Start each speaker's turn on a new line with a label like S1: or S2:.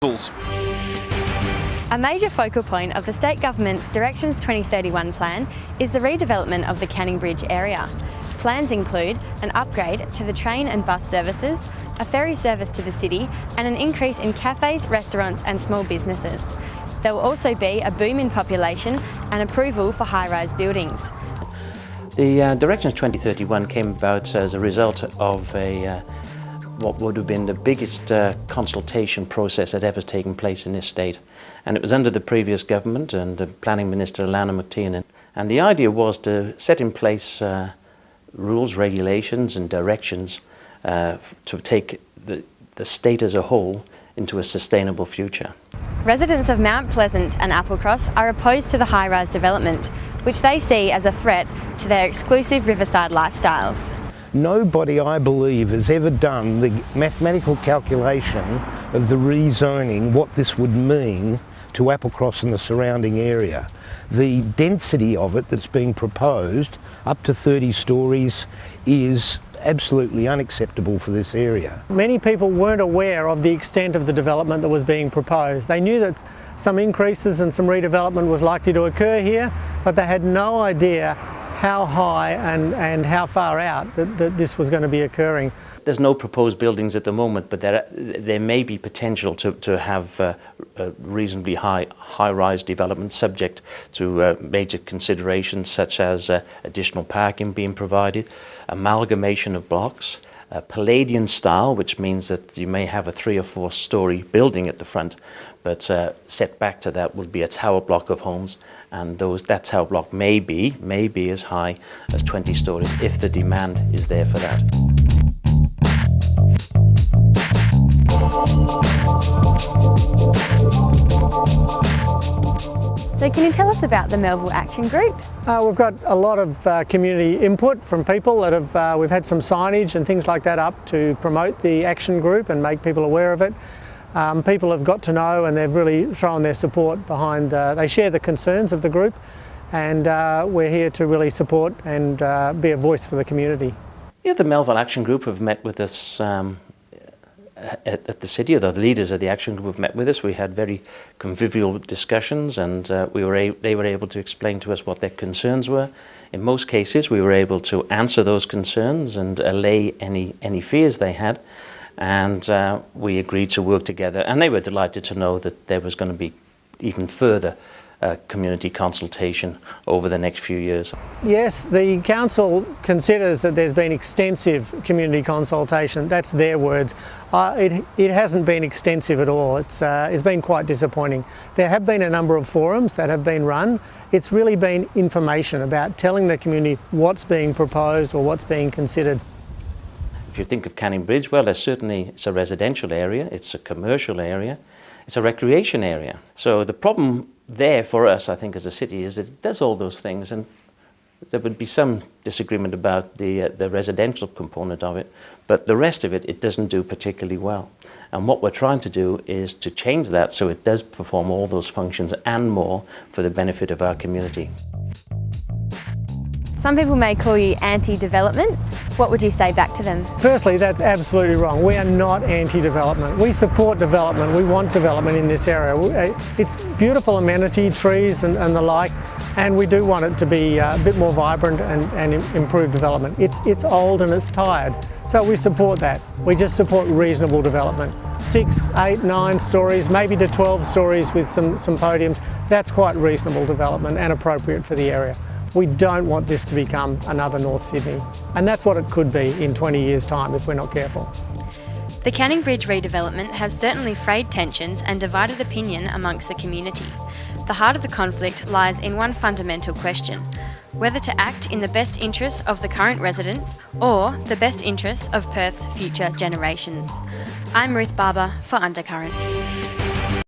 S1: A major focal point of the State Government's Directions 2031 plan is the redevelopment of the Canning Bridge area. Plans include an upgrade to the train and bus services, a ferry service to the city, and an increase in cafes, restaurants and small businesses. There will also be a boom in population and approval for high-rise buildings.
S2: The Directions 2031 came about as a result of what would have been the biggest consultation process that ever taken place in this state. And it was under the previous government and the Planning Minister, Lana McTiernan. And the idea was to set in place rules, regulations and directions to take the state as a whole into a sustainable future.
S1: Residents of Mount Pleasant and Applecross are opposed to the high-rise development, which they see as a threat to their exclusive riverside lifestyles.
S3: Nobody, I believe, has ever done the mathematical calculation of the rezoning, what this would mean to Applecross and the surrounding area. The density of it that's being proposed, up to 30 stories, is absolutely unacceptable for this area.
S4: Many people weren't aware of the extent of the development that was being proposed. They knew that some increases and some redevelopment was likely to occur here, but they had no idea how high and how far out that this was going to be occurring.
S2: There's no proposed buildings at the moment, but there may be potential to have a reasonably high-rise development subject to major considerations such as additional parking being provided, amalgamation of blocks, Palladian style, which means that you may have a 3 or 4 story building at the front, but set back to that would be a tower block of homes, and that tower block may be as high as 20 stories if the demand is there for that.
S1: So can you tell us about the Melville Action Group?
S4: We've got a lot of community input from people that have, we've had some signage and things like that up to promote the Action Group and make people aware of it. People have got to know and they've really thrown their support behind, they share the concerns of the group, and we're here to really support and be a voice for the community.
S2: Yeah, the Melville Action Group have met with us at the city, or the leaders of the Action Group have met with us. We had very convivial discussions, and they were able to explain to us what their concerns were. In most cases, we were able to answer those concerns and allay any fears they had, and we agreed to work together. And they were delighted to know that there was going to be even further community consultation over the next few years. Yes,
S4: the council considers that there's been extensive community consultation. That's their words. It hasn't been extensive at all. It's been quite disappointing. There have been a number of forums that have been run. It's really been information about telling the community what's being proposed or what's being considered.
S2: If you think of Canning Bridge, well, it's a residential area, it's a commercial area, it's a recreation area. So the problem there for us, I think, as a city, is that it does all those things, and there would be some disagreement about the residential component of it, but the rest of it doesn't do particularly well. And what we're trying to do is to change that so it does perform all those functions and more for the benefit of our community.
S1: Some people may call you anti-development. What would you say back to them?
S4: Firstly, that's absolutely wrong. We are not anti-development. We support development. We want development in this area. It's beautiful amenity, trees and the like, and we do want it to be a bit more vibrant and improve development. It's old and it's tired, so we support that. We just support reasonable development. 6, 8, 9 stories, maybe to 12 stories with some podiums. That's quite reasonable development and appropriate for the area. We don't want this to become another North Sydney, and that's what it could be in 20 years' time if we're not careful.
S1: The Canning Bridge redevelopment has certainly frayed tensions and divided opinion amongst the community. The heart of the conflict lies in one fundamental question: whether to act in the best interests of the current residents or the best interests of Perth's future generations. I'm Ruth Barber for Undercurrent.